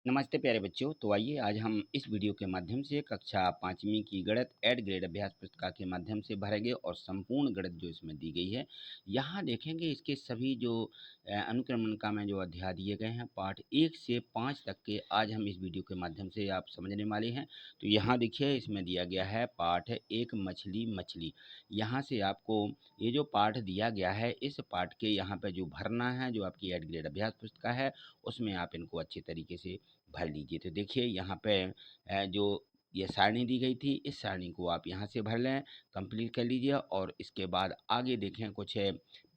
नमस्ते प्यारे बच्चों। तो आइए आज हम इस वीडियो के माध्यम से कक्षा 5वीं की गणित एड ग्रेड अभ्यास पुस्तिका के माध्यम से भरेंगे और संपूर्ण गणित जो इसमें दी गई है यहाँ देखेंगे। इसके सभी जो अनुक्रमणिका में जो अध्याय दिए गए हैं पाठ 1 से 5 तक के आज हम इस वीडियो के माध्यम से आप समझने वाले हैं। तो यहाँ देखिए इसमें दिया गया है पाठ 1 मछली मछली। यहाँ से आपको ये जो पाठ दिया गया है इस पाठ के यहाँ पे जो भरना है जो आपकी एड ग्रेड अभ्यास पुस्तिका है उसमें आप इनको अच्छे तरीके से भर लीजिए। तो देखिए यहाँ पे जो ये सारणी दी गई थी इस सारणी को आप यहाँ से भर लें, कंप्लीट कर लीजिए। और इसके बाद आगे देखें कुछ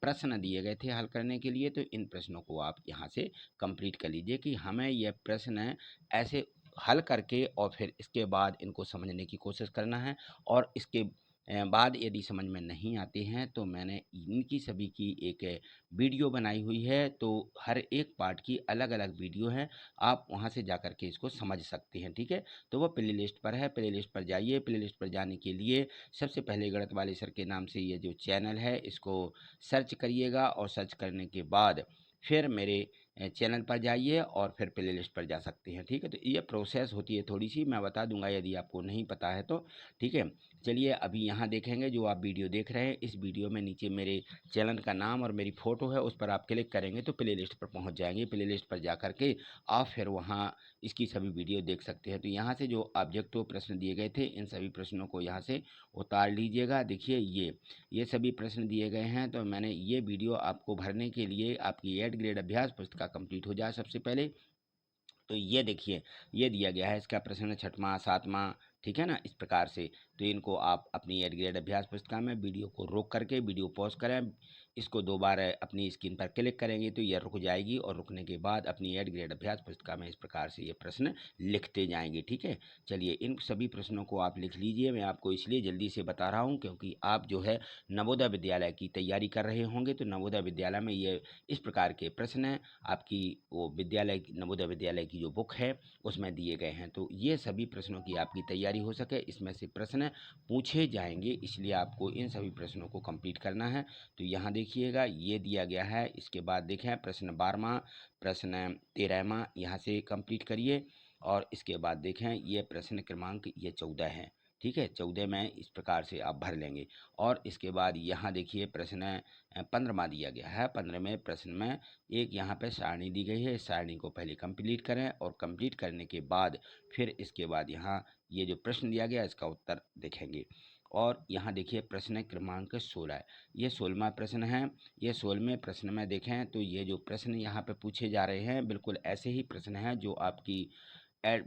प्रश्न दिए गए थे हल करने के लिए, तो इन प्रश्नों को आप यहाँ से कंप्लीट कर लीजिए कि हमें यह प्रश्न ऐसे हल करके और फिर इसके बाद इनको समझने की कोशिश करना है। और इसके बाद यदि समझ में नहीं आते हैं तो मैंने इनकी सभी की एक वीडियो बनाई हुई है। तो हर एक पार्ट की अलग अलग वीडियो है, आप वहां से जाकर के इसको समझ सकते हैं। ठीक है, तो वो प्ले लिस्ट पर है, प्ले लिस्ट पर जाइए। प्ले लिस्ट पर जाने के लिए सबसे पहले गणित वाले सर के नाम से ये जो चैनल है इसको सर्च करिएगा और सर्च करने के बाद फिर मेरे चैनल पर जाइए और फिर प्ले लिस्ट पर जा सकते हैं। ठीक है, तो ये प्रोसेस होती है थोड़ी सी, मैं बता दूंगा यदि आपको नहीं पता है तो। ठीक है, चलिए अभी यहाँ देखेंगे जो आप वीडियो देख रहे हैं इस वीडियो में नीचे मेरे चैनल का नाम और मेरी फ़ोटो है, उस पर आप क्लिक करेंगे तो प्ले लिस्ट पर पहुँच जाएंगे। प्ले लिस्ट पर जा करके आप फिर वहाँ इसकी सभी वीडियो देख सकते हैं। तो यहाँ से जो ऑब्जेक्टिव प्रश्न दिए गए थे इन सभी प्रश्नों को यहाँ से उतार लीजिएगा। देखिए ये सभी प्रश्न दिए गए हैं। तो मैंने ये वीडियो आपको भरने के लिए आपकी एड ग्रेड अभ्यास पुस्तिका कंप्लीट हो जाए सबसे पहले। तो ये देखिए ये दिया गया है, इसका प्रश्न 6वां 7वां, ठीक है ना, इस प्रकार से। तो इनको आप अपनी एड ग्रेड अभ्यास पुस्तिका में वीडियो को रोक करके वीडियो पॉज करें, इसको 2 बार अपनी स्क्रीन पर क्लिक करेंगे तो ये रुक जाएगी और रुकने के बाद अपनी एड ग्रेड अभ्यास पुस्तिका में इस प्रकार से ये प्रश्न लिखते जाएंगे। ठीक है, चलिए इन सभी प्रश्नों को आप लिख लीजिए। मैं आपको इसलिए जल्दी से बता रहा हूँ क्योंकि आप जो है नवोदय विद्यालय की तैयारी कर रहे होंगे। तो नवोदय विद्यालय में ये इस प्रकार के प्रश्न हैं, आपकी वो विद्यालय नवोदय विद्यालय की जो बुक है उसमें दिए गए हैं। तो ये सभी प्रश्नों की आपकी तैयारी हो सके इसमें से प्रश्न पूछे जाएंगे, इसलिए आपको इन सभी प्रश्नों को कंप्लीट करना है। तो यहाँ देखिएगा ये दिया गया है। इसके बाद देखें प्रश्न 12वां, प्रश्न 13वां यहाँ से कंप्लीट करिए। और इसके बाद देखें ये प्रश्न क्रमांक ये 14 है। ठीक है, 14 में इस प्रकार से आप भर लेंगे। और इसके बाद यहाँ देखिए प्रश्न 15वां दिया गया है। 15वें प्रश्न में एक यहाँ पे सारणी दी गई है, इस सारणी को पहले कंप्लीट करें और कंप्लीट करने के बाद फिर इसके बाद यहाँ ये जो प्रश्न दिया गया इसका उत्तर देखेंगे। और यहाँ देखिए प्रश्न क्रमांक 16 है, ये 16वां प्रश्न है। ये 16वें प्रश्न में देखें तो ये जो प्रश्न यहाँ पे पूछे जा रहे हैं बिल्कुल ऐसे ही प्रश्न हैं जो आपकी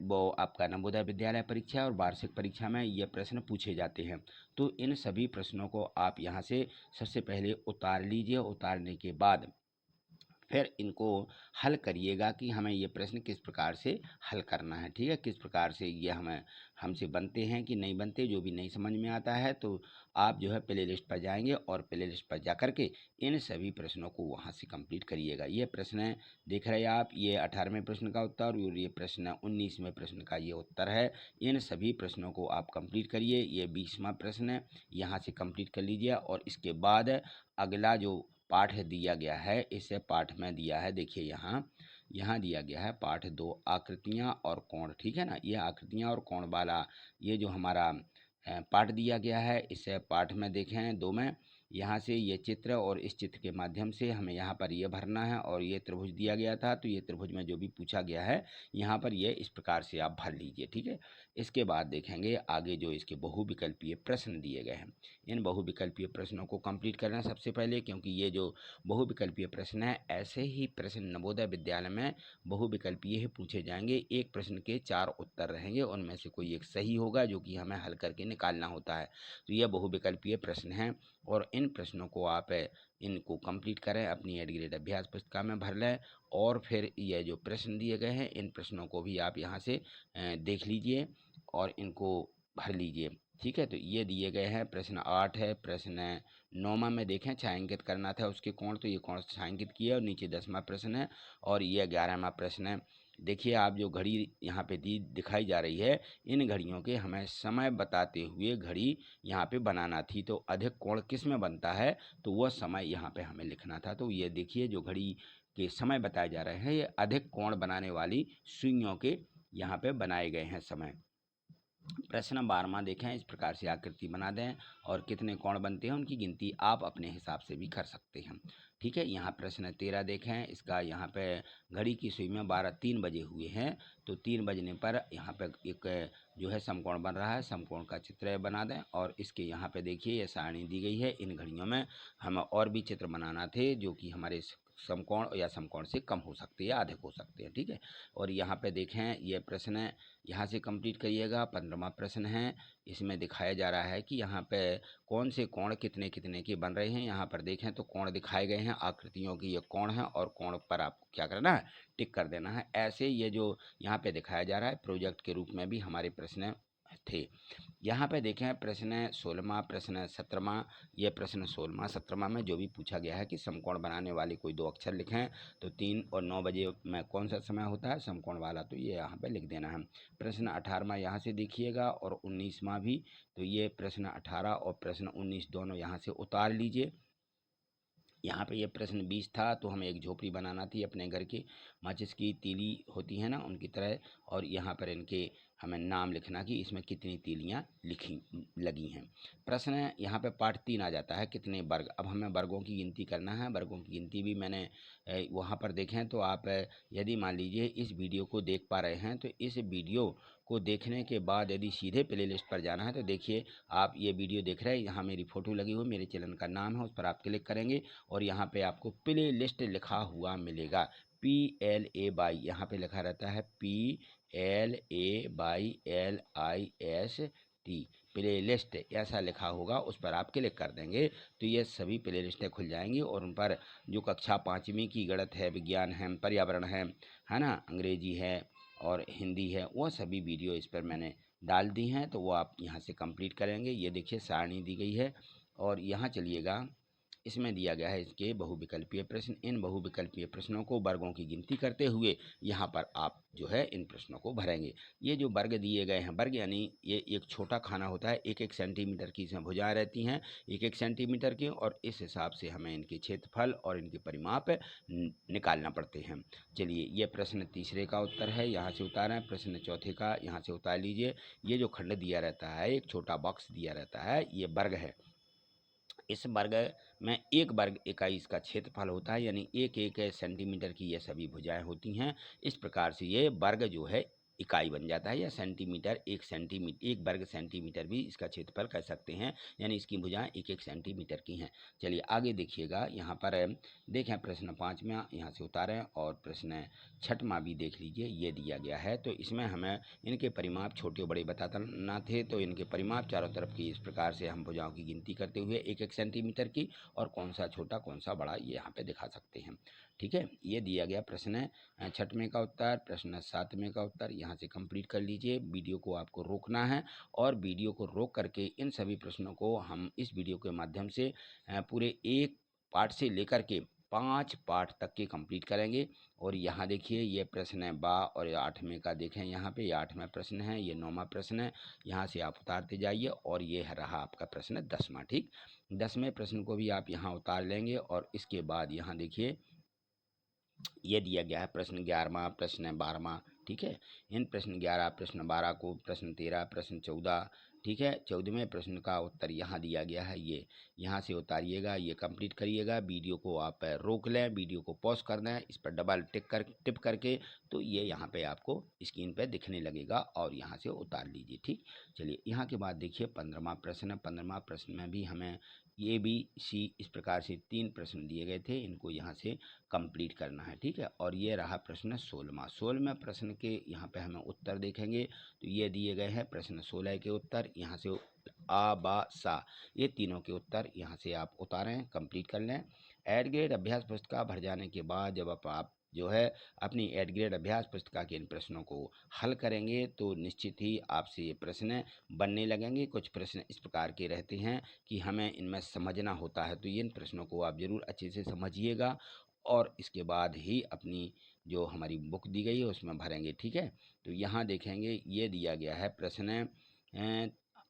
वो आपका नवोदय विद्यालय परीक्षा और वार्षिक परीक्षा में ये प्रश्न पूछे जाते हैं। तो इन सभी प्रश्नों को आप यहाँ से सबसे पहले उतार लीजिए। उतारने के बाद फिर इनको हल करिएगा कि हमें ये प्रश्न किस प्रकार से हल करना है। ठीक है, किस प्रकार से ये हमें हमसे बनते हैं कि नहीं बनते, जो भी नहीं समझ में आता है तो आप जो है प्ले लिस्ट पर जाएंगे और प्ले लिस्ट पर जा करके इन सभी प्रश्नों को वहाँ से कंप्लीट करिएगा। ये प्रश्न देख रहे हैं आप, ये 18वें प्रश्न का उत्तर और ये प्रश्न 19वें प्रश्न का ये उत्तर है। इन सभी प्रश्नों को आप कंप्लीट करिए। ये 20वां प्रश्न है, यहाँ से कंप्लीट कर लीजिए। और इसके बाद अगला जो पाठ दिया गया है इस पाठ में दिया है, देखिए यहाँ दिया गया है पाठ 2 आकृतियाँ और कोण। ठीक है ना, ये आकृतियाँ और कोण वाला ये जो हमारा पाठ दिया गया है इस पाठ में देखें 2 में यहाँ से ये चित्र और इस चित्र के माध्यम से हमें यहाँ पर ये भरना है। और ये त्रिभुज दिया गया था तो ये त्रिभुज में जो भी पूछा गया है यहाँ पर ये इस प्रकार से आप भर लीजिए। ठीक है, इसके बाद देखेंगे आगे जो इसके बहुविकल्पीय प्रश्न दिए गए हैं, इन बहुविकल्पीय प्रश्नों को कंप्लीट करना सबसे पहले, क्योंकि ये जो बहुविकल्पीय प्रश्न है ऐसे ही प्रश्न नवोदय विद्यालय में बहुविकल्पीय ही पूछे जाएंगे। एक प्रश्न के 4 उत्तर रहेंगे, उनमें से कोई एक सही होगा जो कि हमें हल करके निकालना होता है। तो यह बहुविकल्पीय प्रश्न हैं और इन प्रश्नों को आप इनको कंप्लीट करें, अपनी एड ग्रेड अभ्यास पुस्तिका में भर लें। और फिर ये जो प्रश्न दिए गए हैं इन प्रश्नों को भी आप यहाँ से देख लीजिए और इनको भर लीजिए। ठीक है, तो ये दिए गए हैं। प्रश्न 8 है, प्रश्न 9वां में देखें छायांकित करना था उसके कोण, तो ये कोण छायांकित किया। और नीचे 10वां प्रश्न है और ये 11वां प्रश्न है। देखिए आप जो घड़ी यहाँ पे दिखाई जा रही है, इन घड़ियों के हमें समय बताते हुए घड़ी यहाँ पे बनाना थी। तो अधिक कोण किस में बनता है तो वह समय यहाँ पे हमें लिखना था। तो ये देखिए जो घड़ी के समय बताए जा रहे हैं। ये अधिक कोण बनाने वाली सुइयों के यहाँ पे बनाए गए हैं समय। प्रश्न 12वां देखें, इस प्रकार से आकृति बना दें और कितने कोण बनते हैं उनकी गिनती आप अपने हिसाब से भी कर सकते हैं। ठीक है, यहाँ प्रश्न 13 देखें, इसका यहाँ पे घड़ी की सुई में 3 बजे हुए हैं, तो 3 बजने पर यहाँ पे एक जो है समकोण बन रहा है, समकोण का चित्र बना दें। और इसके यहाँ पे देखिए ये सारणी दी गई है। इन घड़ियों में हमें और भी चित्र बनाना थे जो कि हमारे समकोण या समकोण से कम हो सकते हैं या अधिक हो सकते हैं। ठीक है, और यहाँ पे देखें ये प्रश्न यहाँ से कंप्लीट करिएगा। 15वां प्रश्न है, इसमें दिखाया जा रहा है कि यहाँ पे कौन से कोण कितने कितने के बन रहे हैं। यहाँ पर देखें तो कोण दिखाए गए हैं, आकृतियों की ये कोण है और कोण पर आपको क्या करना है, टिक कर देना है। ऐसे ये जो यहाँ पे दिखाया जा रहा है प्रोजेक्ट के रूप में भी हमारे प्रश्न थे। यहाँ पे देखें प्रश्न 16वां, प्रश्न 17वां, ये प्रश्न 16वां 17वां में जो भी पूछा गया है कि समकोण बनाने वाले कोई दो अक्षर लिखें, तो 3 और 9 बजे में कौन सा समय होता है समकोण वाला, तो ये यहाँ पे लिख देना है। प्रश्न 18वां यहाँ से देखिएगा और 19वां भी, तो ये प्रश्न 18 और प्रश्न 19 दोनों यहाँ से उतार लीजिए। यहाँ पे ये प्रश्न 20 था, तो हमें एक झोपड़ी बनाना थी अपने घर की, माचिस की तीली होती है ना उनकी तरह, और यहाँ पर इनके हमें नाम लिखना कि इसमें कितनी तीलियाँ लिखी लगी हैं। प्रश्न यहाँ पे पार्ट 3 आ जाता है, कितने वर्ग। अब हमें वर्गों की गिनती करना है। वर्गों की गिनती भी मैंने वहाँ पर देखें, तो आप यदि मान लीजिए इस वीडियो को देख पा रहे हैं, तो इस वीडियो को देखने के बाद यदि सीधे प्ले लिस्ट पर जाना है, तो देखिए आप ये वीडियो देख रहे हैं, यहाँ मेरी फ़ोटो लगी हुई, मेरे चैनल का नाम है, उस पर आप क्लिक करेंगे और यहाँ पे आपको प्ले लिस्ट लिखा हुआ मिलेगा। PLAY यहाँ पे लिखा रहता है, PLAYLIST, प्ले लिस्ट ऐसा लिखा होगा, उस पर आप क्लिक कर देंगे तो ये सभी प्ले लिस्टें खुल जाएंगी और उन पर जो कक्षा 5वीं की गणित है, विज्ञान है, पर्यावरण है ना, अंग्रेजी है और हिंदी है, वो सभी वीडियो इस पर मैंने डाल दी हैं, तो वो आप यहाँ से कंप्लीट करेंगे। ये देखिए सारणी दी गई है और यहाँ चलिएगा, इसमें दिया गया है इसके बहुविकल्पीय प्रश्न। इन बहुविकल्पीय प्रश्नों को वर्गों की गिनती करते हुए यहाँ पर आप जो है इन प्रश्नों को भरेंगे। ये जो वर्ग दिए गए हैं, वर्ग यानी ये एक छोटा खाना होता है, 1-1 सेंटीमीटर की इसमें भुजाएं रहती हैं, 1-1 सेंटीमीटर की, और इस हिसाब से हमें इनके क्षेत्रफल और इनके परिमाप निकालना पड़ते हैं। चलिए ये प्रश्न तीसरे का उत्तर है, यहाँ से उतारें। प्रश्न चौथे का यहाँ से उतार लीजिए। ये जो खंड दिया रहता है, एक छोटा बॉक्स दिया रहता है, ये वर्ग है। इस वर्ग में एक वर्ग इकाई इसका क्षेत्रफल होता है, यानी 1-1 सेंटीमीटर की ये सभी भुजाएं होती हैं। इस प्रकार से ये वर्ग जो है इकाई बन जाता है, या सेंटीमीटर, 1 वर्ग सेंटीमीटर भी इसका क्षेत्रफल कह सकते हैं, यानी इसकी भुजाएं 1-1 सेंटीमीटर की हैं। चलिए आगे देखिएगा, यहाँ पर देखें प्रश्न 5वां यहाँ से उतारें और प्रश्न 6वां भी देख लीजिए, ये दिया गया है। तो इसमें हमें इनके परिमाप छोटे बड़े बताना थे, तो इनके परिमाप चारों तरफ की इस प्रकार से हम भुजाओं की गिनती करते हुए 1-1 सेंटीमीटर की, और कौन सा छोटा कौन सा बड़ा ये यहाँ पे दिखा सकते हैं। ठीक है, ये दिया गया प्रश्न 6वें का उत्तर। प्रश्न 7वें का उत्तर यहाँ से कंप्लीट कर लीजिए। वीडियो को आपको रोकना है और वीडियो को रोक करके इन सभी प्रश्नों को हम इस वीडियो के माध्यम से पूरे एक पार्ट से लेकर के 5 पार्ट तक के कंप्लीट करेंगे। और यहाँ देखिए ये प्रश्न है बा, और 8वें का देखें यहाँ पे, ये 8वां प्रश्न है, ये 9वां प्रश्न है, यहाँ से आप उतारते जाइए, और ये रहा आपका प्रश्न 10वां। ठीक, 10वें प्रश्न को भी आप यहाँ उतार लेंगे और इसके बाद यहाँ देखिए ये दिया गया है प्रश्न 11वां, प्रश्न 12वां। ठीक है, इन प्रश्न 11, प्रश्न 12 को, प्रश्न 13, प्रश्न 14, ठीक है, 14वें प्रश्न का उत्तर यहाँ दिया गया है, ये यहाँ से उतारिएगा, ये कंप्लीट करिएगा। वीडियो को आप रोक लें, वीडियो को पॉज कर दें, इस पर डबल टिप करके, तो ये यहाँ पे आपको स्क्रीन पे दिखने लगेगा और यहाँ से उतार लीजिए। ठीक, चलिए यहाँ के बाद देखिए 15वां प्रश्न। 15वां प्रश्न में भी हमें ABC इस प्रकार से 3 प्रश्न दिए गए थे, इनको यहाँ से कंप्लीट करना है। ठीक है, और ये रहा प्रश्न 16वां। 16वें प्रश्न के यहाँ पे हमें उत्तर देखेंगे, तो ये दिए गए हैं प्रश्न 16 के उत्तर, यहाँ से आ बा सा, ये तीनों के उत्तर यहाँ से आप उतारें, कंप्लीट कर लें। एड ग्रेड अभ्यास पुस्तिका भर जाने के बाद जब आप जो है अपनी एड ग्रेड अभ्यास पुस्तिका के इन प्रश्नों को हल करेंगे, तो निश्चित ही आपसे ये प्रश्न बनने लगेंगे। कुछ प्रश्न इस प्रकार के रहते हैं कि हमें इनमें समझना होता है, तो इन प्रश्नों को आप ज़रूर अच्छे से समझिएगा और इसके बाद ही अपनी जो हमारी बुक दी गई है उसमें भरेंगे। ठीक है, तो यहाँ देखेंगे ये दिया गया है प्रश्न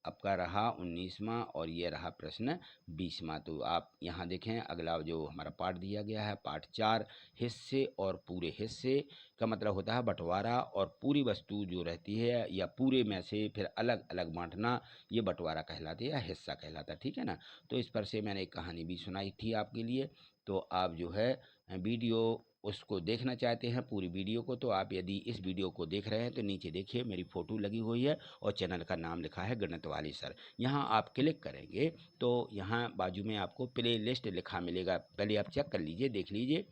आपका रहा 19वां और ये रहा प्रश्न 20वां। तो आप यहाँ देखें अगला जो हमारा पाठ दिया गया है, पाठ 4, हिस्से और पूरे। हिस्से का मतलब होता है बंटवारा, और पूरी वस्तु जो रहती है या पूरे में से फिर अलग अलग बांटना, ये बंटवारा कहलाती है या हिस्सा कहलाता है, ठीक है ना। तो इस पर से मैंने एक कहानी भी सुनाई थी आपके लिए। तो आप जो है वीडियो उसको देखना चाहते हैं पूरी वीडियो को, तो आप यदि इस वीडियो को देख रहे हैं तो नीचे देखिए मेरी फ़ोटो लगी हुई है और चैनल का नाम लिखा है गणित वाले सर। यहाँ आप क्लिक करेंगे तो यहाँ बाजू में आपको प्ले लिस्ट लिखा मिलेगा, पहले आप चेक कर लीजिए, देख लीजिए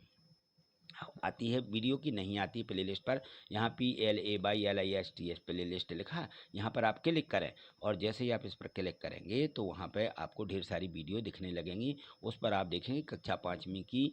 आती है वीडियो की, नहीं आती प्ले लिस्ट पर। यहाँ PLAYLISTS प्ले लिस्ट लिखा, यहाँ पर आप क्लिक करें और जैसे ही आप इस पर क्लिक करेंगे तो वहाँ पे आपको ढेर सारी वीडियो दिखने लगेंगी। उस पर आप देखेंगे कक्षा 5वीं की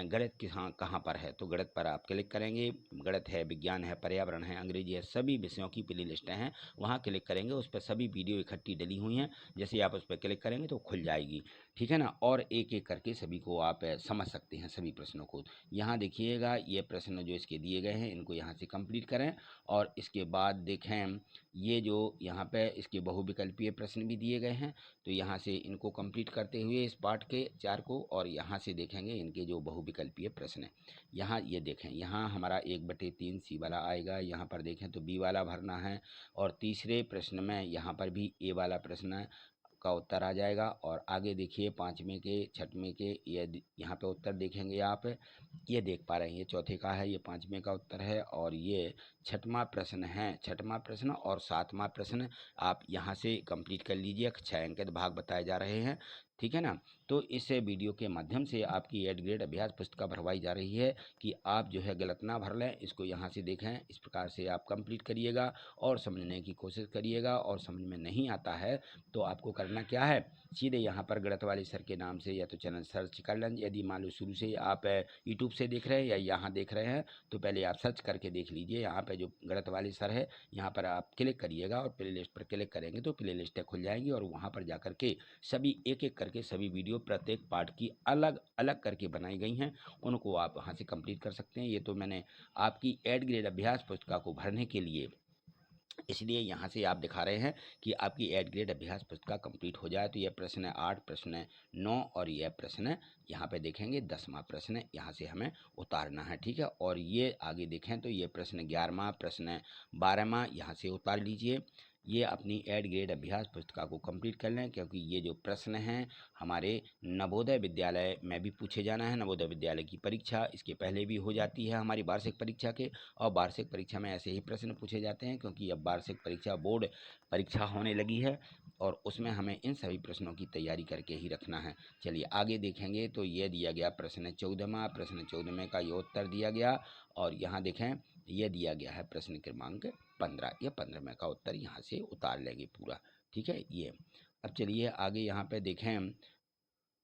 गणित कहाँ पर है, तो गणित पर आप क्लिक करेंगे। गणित है, विज्ञान है, पर्यावरण है, अंग्रेजी है, सभी विषयों की प्ले लिस्टें हैं, वहाँ क्लिक करेंगे। उस पर सभी वीडियो इकट्ठी डली हुई हैं, जैसे ही आप उस पर क्लिक करेंगे तो खुल जाएगी, ठीक है ना। और एक एक करके सभी को आप समझ सकते हैं सभी प्रश्नों को। यहाँ देखिएगा ये प्रश्न जो इसके दिए गए हैं इनको यहाँ से कंप्लीट करें, और इसके बाद देखें ये जो यहाँ पे इसके बहुविकल्पीय प्रश्न भी दिए गए हैं, तो यहाँ से इनको कंप्लीट करते हुए इस पार्ट के 4 को, और यहाँ से देखेंगे इनके जो बहुविकल्पीय प्रश्न हैं। यहाँ ये देखें, यहाँ हमारा 1/3 सी वाला आएगा, यहाँ पर देखें तो बी वाला भरना है, और तीसरे प्रश्न में यहाँ पर भी ए वाला प्रश्न का उत्तर आ जाएगा। और आगे देखिए 5वें के 6वें के ये यहाँ पे उत्तर देखेंगे आप, ये देख पा रहे हैं, ये चौथे का है, ये 5वें का उत्तर है, और ये 6वां प्रश्न है। 6वां प्रश्न और 7वां प्रश्न आप यहाँ से कंप्लीट कर लीजिए, 6 अंकित भाग बताए जा रहे हैं, ठीक है ना। तो इस वीडियो के माध्यम से आपकी 8 ग्रेड अभ्यास पुस्तिका भरवाई जा रही है कि आप जो है गलत ना भर लें, इसको यहाँ से देखें, इस प्रकार से आप कंप्लीट करिएगा और समझने की कोशिश करिएगा। और समझ में नहीं आता है तो आपको करना क्या है, सीधे यहाँ पर गणित वाले सर के नाम से या तो चैनल सर्च कर लें। यदि मान लो शुरू से आप यूट्यूब से देख रहे हैं या यहाँ देख रहे हैं तो पहले आप सर्च करके देख लीजिए, यहाँ पे जो गणित वाले सर है यहाँ पर आप क्लिक करिएगा और प्ले लिस्ट पर क्लिक करेंगे तो प्ले लिस्ट खुल जाएंगी, और वहाँ पर जाकर के सभी एक एक करके सभी वीडियो प्रत्येक पार्ट की अलग अलग करके बनाई गई हैं, उनको आप वहाँ से कंप्लीट कर सकते हैं। ये तो मैंने आपकी 8 ग्रेड अभ्यास पुस्तिका को भरने के लिए इसलिए यहाँ से आप दिखा रहे हैं कि आपकी 8 ग्रेड अभ्यास पुस्तिका कंप्लीट हो जाए। तो यह प्रश्न 8, प्रश्न 9 और यह प्रश्न यहाँ पे देखेंगे 10वां प्रश्न यहाँ से हमें उतारना है, ठीक है। और ये आगे देखें तो ये प्रश्न 11वां, प्रश्न 12वां यहाँ से उतार लीजिए। ये अपनी 8 ग्रेड अभ्यास पुस्तिका को कंप्लीट कर लें, क्योंकि ये जो प्रश्न हैं हमारे नवोदय विद्यालय में भी पूछे जाना है। नवोदय विद्यालय की परीक्षा इसके पहले भी हो जाती है हमारी वार्षिक परीक्षा के, और वार्षिक परीक्षा में ऐसे ही प्रश्न पूछे जाते हैं, क्योंकि अब वार्षिक परीक्षा बोर्ड परीक्षा होने लगी है और उसमें हमें इन सभी प्रश्नों की तैयारी करके ही रखना है। चलिए आगे देखेंगे तो ये दिया गया प्रश्न 14वां, प्रश्न 14वें का ये उत्तर दिया गया, और यहाँ देखें ये दिया गया है प्रश्न क्रमांक 15, या 15वें का उत्तर यहाँ से उतार लेंगे पूरा, ठीक है ये। अब चलिए आगे यहाँ पे देखें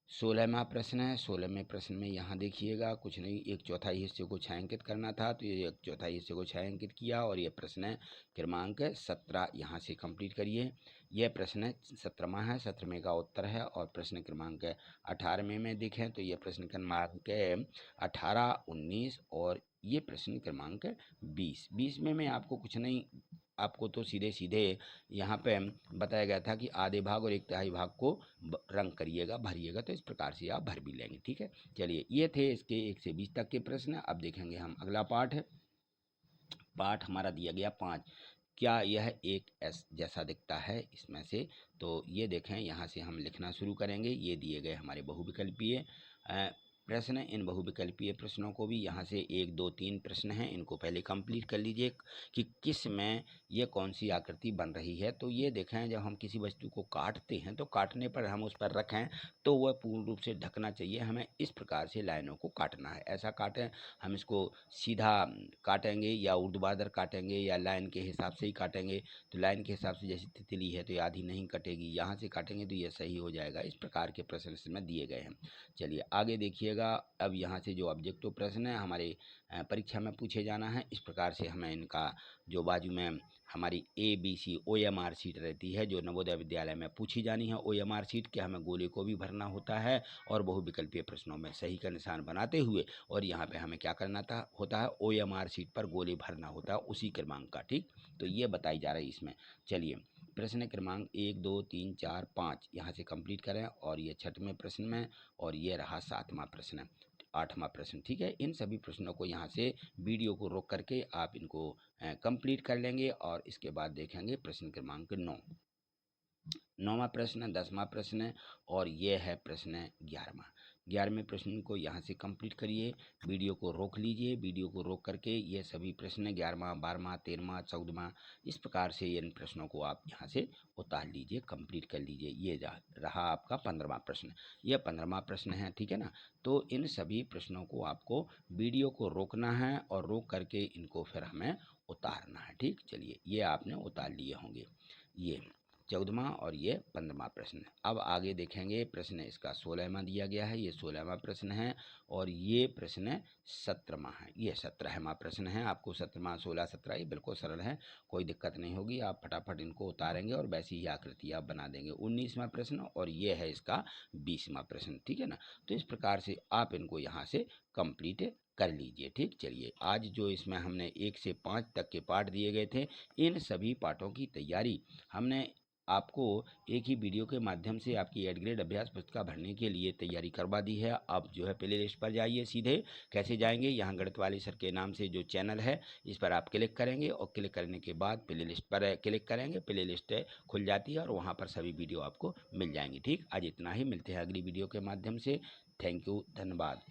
16वां प्रश्न है। 16वें प्रश्न में यहाँ देखिएगा कुछ नहीं, एक चौथाई हिस्से को छायांकित करना था, तो ये एक चौथाई हिस्से को छायांकित किया, और ये प्रश्न क्रमांक 17 यहाँ से कंप्लीट करिए। यह प्रश्न 17वां है, 17वें का उत्तर है। और प्रश्न क्रमांक 18वें में देखें तो ये प्रश्न क्रमांक 18, 19 और ये प्रश्न क्रमांक 20। 20 में आपको कुछ नहीं, आपको तो सीधे सीधे यहाँ पे बताया गया था कि आधे भाग और 1/3 भाग को रंग करिएगा, भरिएगा, तो इस प्रकार से आप भर भी लेंगे, ठीक है। चलिए ये थे इसके 1 से 20 तक के प्रश्न। अब देखेंगे हम अगला पाठ है, पाठ हमारा दिया गया 5। क्या यह एक एस जैसा दिखता है इसमें से, तो ये देखें यहाँ से हम लिखना शुरू करेंगे। ये दिए गए हमारे बहुविकल्पीय प्रश्न। इन बहुविकल्पीय प्रश्नों को भी यहाँ से 1, 2, 3 प्रश्न हैं, इनको पहले कंप्लीट कर लीजिए कि किस में ये कौन सी आकृति बन रही है। तो ये देखें जब हम किसी वस्तु को काटते हैं तो काटने पर हम उस पर रखें तो वह पूर्ण रूप से ढकना चाहिए। हमें इस प्रकार से लाइनों को काटना है, ऐसा काटें, हम इसको सीधा काटेंगे या ऊर्ध्वाधर काटेंगे या लाइन के हिसाब से ही काटेंगे। तो लाइन के हिसाब से जैसे तितली है तो ये आधी नहीं कटेगी, यहाँ से काटेंगे तो ये सही हो जाएगा। इस प्रकार के प्रश्न इसमें दिए गए हैं। चलिए आगे देखिएगा। अब यहाँ से जो ऑब्जेक्टिव प्रश्न है हमारे परीक्षा में पूछे जाना है, इस प्रकार से हमें इनका जो बाजू में हमारी ABC OMR सीट रहती है जो नवोदय विद्यालय में पूछी जानी है। OMR सीट के हमें गोले को भी भरना होता है और बहुविकल्पीय प्रश्नों में सही का निशान बनाते हुए और यहाँ पे हमें क्या करना होता है, OMR सीट पर गोले भरना होता है उसी क्रमांक का। ठीक, तो ये बताई जा रही है इसमें। चलिए प्रश्न क्रमांक 1 2 3 4 5 यहाँ से कंप्लीट करें और ये छठवें प्रश्न में और ये रहा 7वां प्रश्न, 8वां प्रश्न। ठीक है, इन सभी प्रश्नों को यहाँ से वीडियो को रोक करके आप इनको कंप्लीट कर लेंगे और इसके बाद देखेंगे प्रश्न क्रमांक 9, 9वां प्रश्न, 10वां प्रश्न और ये है प्रश्न 11वां। 11वें प्रश्न को यहाँ से कंप्लीट करिए, वीडियो को रोक लीजिए, वीडियो को रोक करके ये सभी प्रश्न 11वां 12वां 13वां 14वां इस प्रकार से इन प्रश्नों को आप यहाँ से उतार लीजिए, कंप्लीट कर लीजिए। ये रहा आपका 15वां प्रश्न, ये 15वां प्रश्न है। ठीक है ना, तो इन सभी प्रश्नों को आपको वीडियो को रोकना है और रोक करके इनको फिर हमें उतारना है। ठीक, चलिए ये आपने उतार लिए होंगे, ये 14वां और ये 15वां प्रश्न। अब आगे देखेंगे प्रश्न इसका 16वां दिया गया है, ये 16वां प्रश्न है और ये प्रश्न 17वां है, ये 17वां प्रश्न है। आपको 17वां 16 17 ये बिल्कुल सरल है, कोई दिक्कत नहीं होगी, आप फटाफट इनको उतारेंगे और वैसी ही आकृति आप बना देंगे। 19वां प्रश्न और ये है इसका 20वां प्रश्न। ठीक है ना, तो इस प्रकार से आप इनको यहाँ से कंप्लीट कर लीजिए। ठीक, चलिए आज जो इसमें हमने 1 से 5 तक के पाठ दिए गए थे, इन सभी पाठों की तैयारी हमने आपको एक ही वीडियो के माध्यम से आपकी एड ग्रेड अभ्यास पुस्तिका भरने के लिए तैयारी करवा दी है। आप जो है प्ले लिस्ट पर जाइए, सीधे कैसे जाएंगे, यहाँ गणित वाले सर के नाम से जो चैनल है इस पर आप क्लिक करेंगे और क्लिक करने के बाद प्ले लिस्ट पर क्लिक करेंगे, प्ले लिस्ट खुल जाती है और वहाँ पर सभी वीडियो आपको मिल जाएंगी। ठीक, आज इतना ही, मिलते हैं अगली वीडियो के माध्यम से। थैंक यू, धन्यवाद।